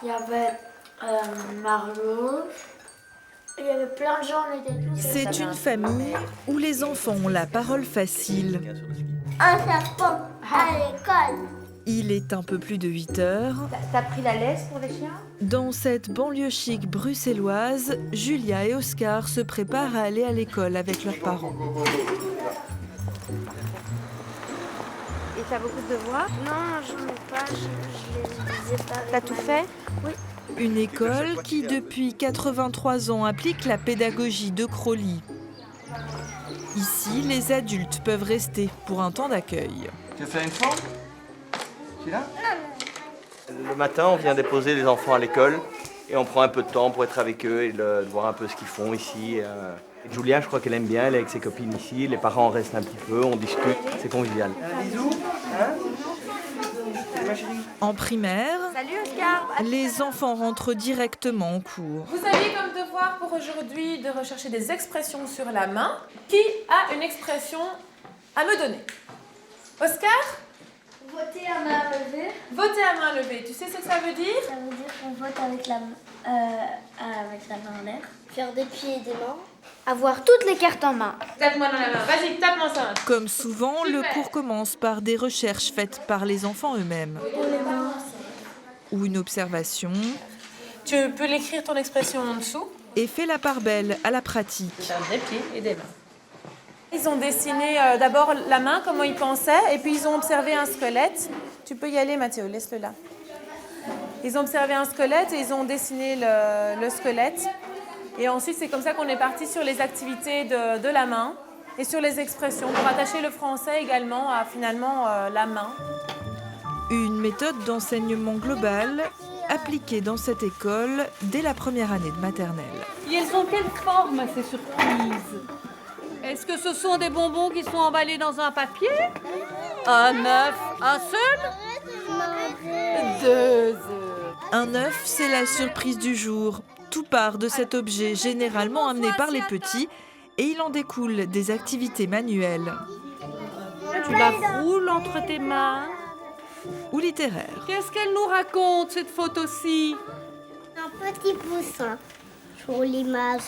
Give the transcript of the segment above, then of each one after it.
Il y avait Mario. Il y avait plein de gens, on était tous. C'est une famille où les enfants ont la parole facile. Un serpent à l'école. Il est un peu plus de 8 heures. T'as pris la laisse pour les chiens? Dans cette banlieue chic bruxelloise, Julia et Oscar se préparent à aller à l'école avec leurs parents. Et t'as beaucoup de devoirs? Non, j'en ai pas, je les ai pas. T'as tout fait? Oui. Une école qui, depuis 83 ans, applique la pédagogie de Crowley. Ici, les adultes peuvent rester pour un temps d'accueil. Tu veux faire une forme? Celui-là? Le matin, on vient déposer les enfants à l'école et on prend un peu de temps pour être avec eux et de voir un peu ce qu'ils font ici. Et Julia, je crois qu'elle aime bien, elle est avec ses copines ici. Les parents restent un petit peu, on discute, c'est convivial. Un bisou, hein? Ma chérie. En primaire, Salut Oscar! les enfants rentrent directement en cours. Vous aviez comme devoir pour aujourd'hui de rechercher des expressions sur la main. Qui a une expression à me donner? Oscar? Voter à main levée. Voter à main levée. Tu sais ce que ça veut dire? Ça veut dire qu'on vote avec la main en l'air. Faire des pieds et des mains. Avoir toutes les cartes en main. Tape-moi dans la main. Vas-y, tape-moi ça. Comme souvent, le Super. cours commence par des recherches faites par les enfants eux-mêmes. Pour les mains. Ou une observation, Tu peux l'écrire ton expression en dessous. et fait la part belle à la pratique. Des pieds et des mains. Ils ont dessiné d'abord la main, comment ils pensaient, et puis ils ont observé un squelette. Tu peux y aller, Mathéo, laisse-le là. Ils ont observé un squelette et ils ont dessiné le squelette. Et ensuite, c'est comme ça qu'on est parti sur les activités de la main et sur les expressions, pour attacher le français également à finalement la main. Une méthode d'enseignement global appliquée dans cette école dès la première année de maternelle. Et elles ont quelle forme, ces surprises? Est-ce que ce sont des bonbons qui sont emballés dans un papier? Un œuf? Un seul? 2 œufs. Un œuf, c'est la surprise du jour. Tout part de cet objet généralement amené par les petits et il en découle des activités manuelles Tu la roules entre tes mains. ou littéraires. Qu'est-ce qu'elle nous raconte, cette photo-ci? Un petit poussin sur l'image.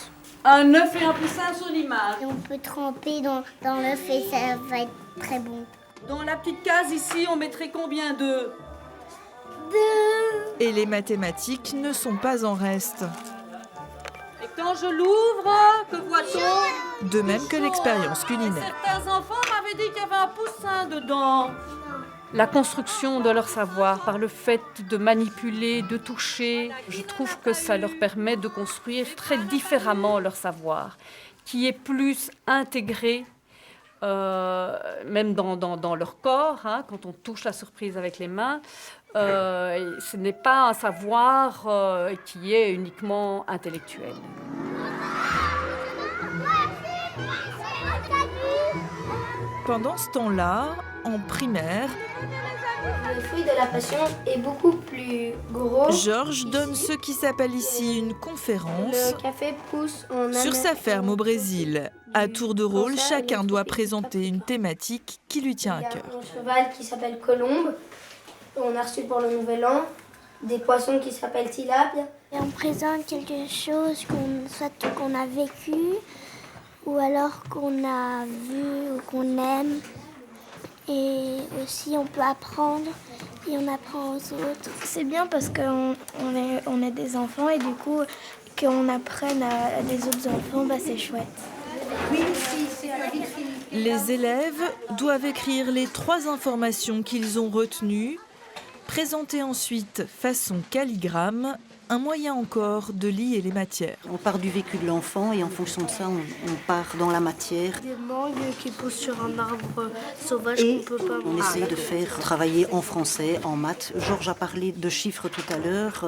Un œuf et un poussin sur l'image. Et on peut tremper dans l'œuf et ça va être très bon. Dans la petite case ici, on mettrait combien d'œufs? 2. Et les mathématiques ne sont pas en reste. Et quand je l'ouvre, que voit-on? De même que l'expérience culinaire. Certains enfants m'avaient dit qu'il y avait un poussin dedans. La construction de leur savoir par le fait de manipuler, de toucher, je trouve que ça leur permet de construire très différemment leur savoir, qui est plus intégré, même dans leur corps, hein, quand on touche la surprise avec les mains. Ce n'est pas un savoir qui est uniquement intellectuel. Pendant ce temps-là, en primaire, Le fruit de la passion est beaucoup plus gros. Georges donne ce qui s'appelle ici une conférence Le café pousse en sur sa ferme au Brésil. À tour de rôle, Français, chacun le doit truc présenter une thématique qui lui tient à Il y a cœur. un cheval qui s'appelle Colombe. On a reçu pour le Nouvel An des poissons qui s'appellent tilapia. Et on présente quelque chose soit qu'on a vécu ou alors qu'on a vu ou qu'on aime. Et aussi on peut apprendre et on apprend aux autres. C'est bien parce qu'on est des enfants et du coup qu'on apprenne à des autres enfants, c'est chouette. Les élèves doivent écrire les 3 informations qu'ils ont retenues, présenter ensuite façon calligramme, un moyen encore de lier les matières. On part du vécu de l'enfant et en fonction de ça, on part dans la matière. Des mangues qui poussent sur un arbre sauvage Et qu'on peut pas on essaye de faire travailler en français, en maths. Georges a parlé de chiffres tout à l'heure,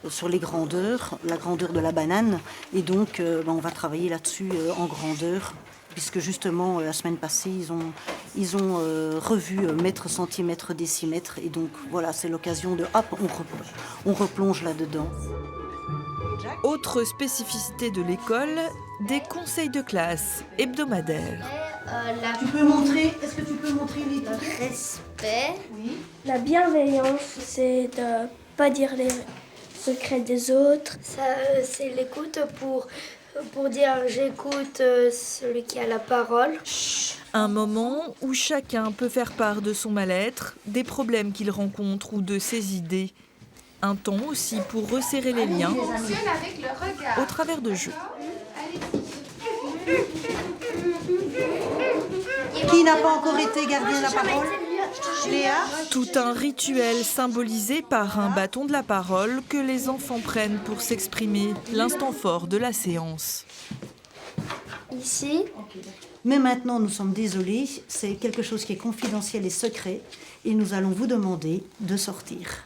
sur les grandeurs, la grandeur de la banane. Et donc, on va travailler là-dessus en grandeur, puisque justement, la semaine passée, ils ont revu mètre, centimètre, décimètre. Et donc, voilà, c'est l'occasion de, hop, on replonge là-dedans. Autre spécificité de l'école, des conseils de classe hebdomadaires. Est-ce que tu peux montrer les respect. Oui. La bienveillance, c'est de pas dire secrets des autres. Ça, c'est l'écoute pour dire j'écoute celui qui a la parole. Un moment où chacun peut faire part de son mal-être, des problèmes qu'il rencontre ou de ses idées. Un temps aussi pour resserrer les liens au travers de jeux. Qui n'a pas encore été gardien de la parole? Léa? Tout un rituel symbolisé par un bâton de la parole que les enfants prennent pour s'exprimer, l'instant fort de la séance. Ici. Mais maintenant, nous sommes désolés, c'est quelque chose qui est confidentiel et secret, et nous allons vous demander de sortir.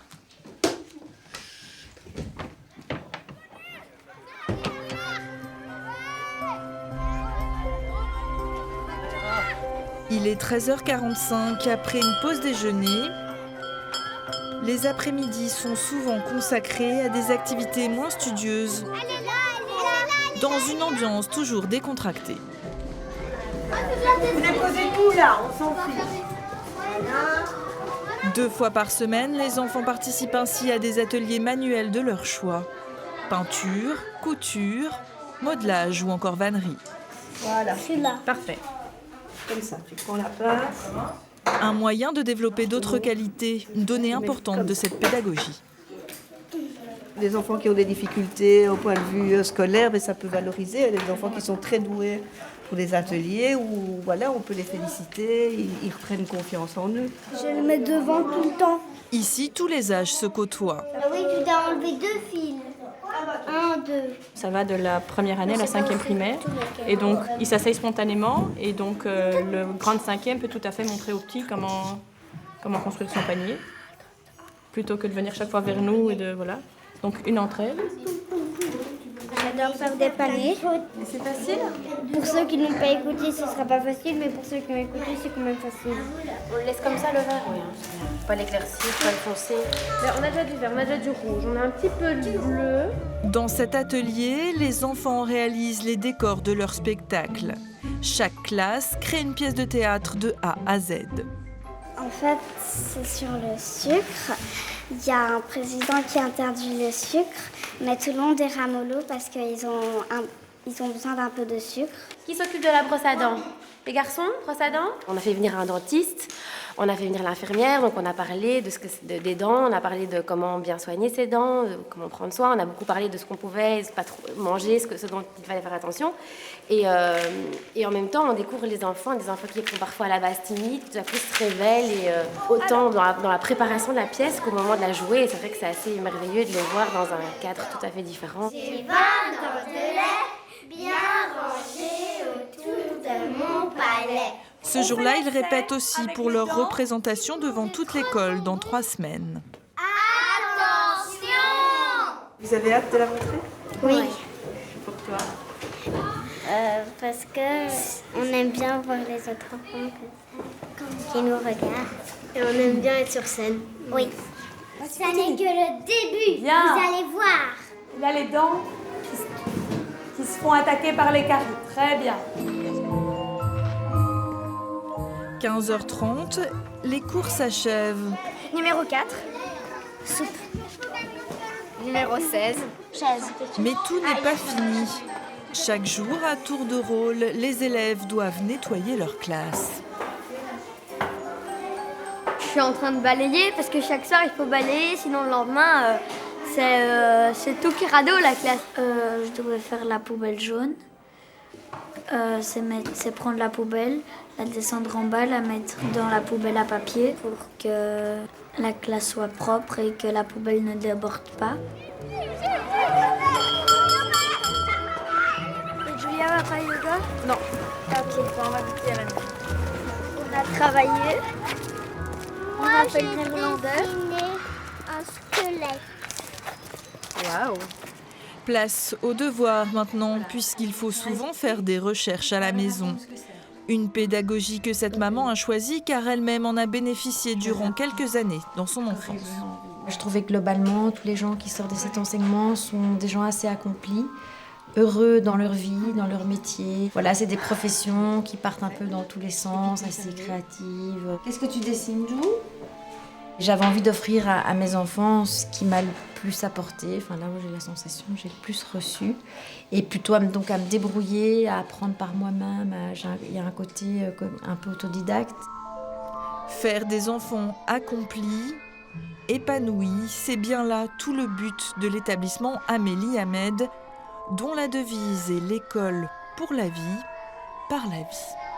Il est 13h45 après une pause déjeuner. Les après-midi sont souvent consacrés à des activités moins studieuses, dans une ambiance toujours décontractée. Vous déposez tout là, on s'en fiche. 2 fois par semaine, les enfants participent ainsi à des ateliers manuels de leur choix. Peinture, couture, modelage ou encore vannerie. Voilà, Celui-là. parfait. Comme ça, tu prends la place. Un moyen de développer d'autres qualités, une donnée importante de cette pédagogie. Les enfants qui ont des difficultés au point de vue scolaire, mais ça peut valoriser. Il y a des enfants qui sont très doués pour les ateliers où voilà, on peut les féliciter, ils reprennent confiance en eux. Je le mets devant tout le temps. Ici, tous les âges se côtoient. Ah oui, tu dois enlever 2 fils. 1, 2. Ça va de la première année à la 5e primaire. Et donc, ils s'asseyent spontanément. Et donc, le grand de 5e peut tout à fait montrer aux petits comment construire son panier. Plutôt que de venir chaque fois vers nous et de... Voilà. Donc, une entre elles. J'adore faire des paniers. C'est facile? Pour ceux qui n'ont pas écouté, ce ne sera pas facile, mais pour ceux qui ont écouté, c'est quand même facile. On le laisse comme ça le vert? Oui. Pas l'éclaircir, pas le foncer. On a déjà du vert, on a déjà du rouge, on a un petit peu de bleu. Dans cet atelier, les enfants réalisent les décors de leur spectacle. Chaque classe crée une pièce de théâtre de A à Z. En fait, c'est sur le sucre. Il y a un président qui interdit le sucre, mais tout le monde est ramollo parce qu'ils ont besoin d'un peu de sucre. Qui s'occupe de la brosse à dents? Les garçons, brosse à dents? On a fait venir un dentiste, on a fait venir l'infirmière, donc on a parlé des dents, on a parlé de comment bien soigner ses dents, comment prendre soin, on a beaucoup parlé de ce qu'on pouvait pas trop manger, ce dont il fallait faire attention. Et en même temps, on découvre des enfants qui sont parfois à la base timides, tout à coup se révèlent, et autant dans la préparation de la pièce qu'au moment de la jouer. Et c'est vrai que c'est assez merveilleux de les voir dans un cadre tout à fait différent. J'ai 20 dents de lait bien rangées autour de mon palais. Ce jour-là, ils répètent aussi pour leur représentation devant toute l'école dans 3 semaines. Attention! Vous avez hâte de la montrer? Oui. Pourquoi? Parce que on aime bien voir les autres enfants qui nous regardent. Et on aime bien être sur scène. Oui. Ça n'est que le début. Bien. Vous allez voir. Il y a les dents qui se font attaquer par les caries. Très bien. 15h30, les cours s'achèvent. Numéro 4. Soupe. Numéro 16. Chaise. Mais tout n'est pas fini. Chaque jour, à tour de rôle, les élèves doivent nettoyer leur classe. Je suis en train de balayer parce que chaque soir il faut balayer, sinon le lendemain c'est tout qui radeau la classe. Je devais faire la poubelle jaune. C'est prendre la poubelle, la descendre en bas, la mettre dans la poubelle à papier pour que la classe soit propre et que la poubelle ne déborde pas. Et Julia va pas yoga? Non. Ok, On va goûter à la nuit. on a travaillé. On a fait le néerlandais. Un squelette. Waouh. Place aux devoirs maintenant, puisqu'il faut souvent faire des recherches à la maison. Une pédagogie que cette maman a choisie car elle-même en a bénéficié durant quelques années dans son enfance. Je trouvais que globalement, tous les gens qui sortent de cet enseignement sont des gens assez accomplis, heureux dans leur vie, dans leur métier. Voilà, c'est des professions qui partent un peu dans tous les sens, assez créatives. Qu'est-ce que tu dessines, Jou? J'avais envie d'offrir à mes enfants ce qui m'a le plus apporté, enfin là où j'ai la sensation que j'ai le plus reçu, et plutôt donc à me débrouiller, à apprendre par moi-même. Il y a un côté un peu autodidacte. Faire des enfants accomplis, épanouis, c'est bien là tout le but de l'établissement Amélie Hamed, dont la devise est l'école pour la vie, par la vie.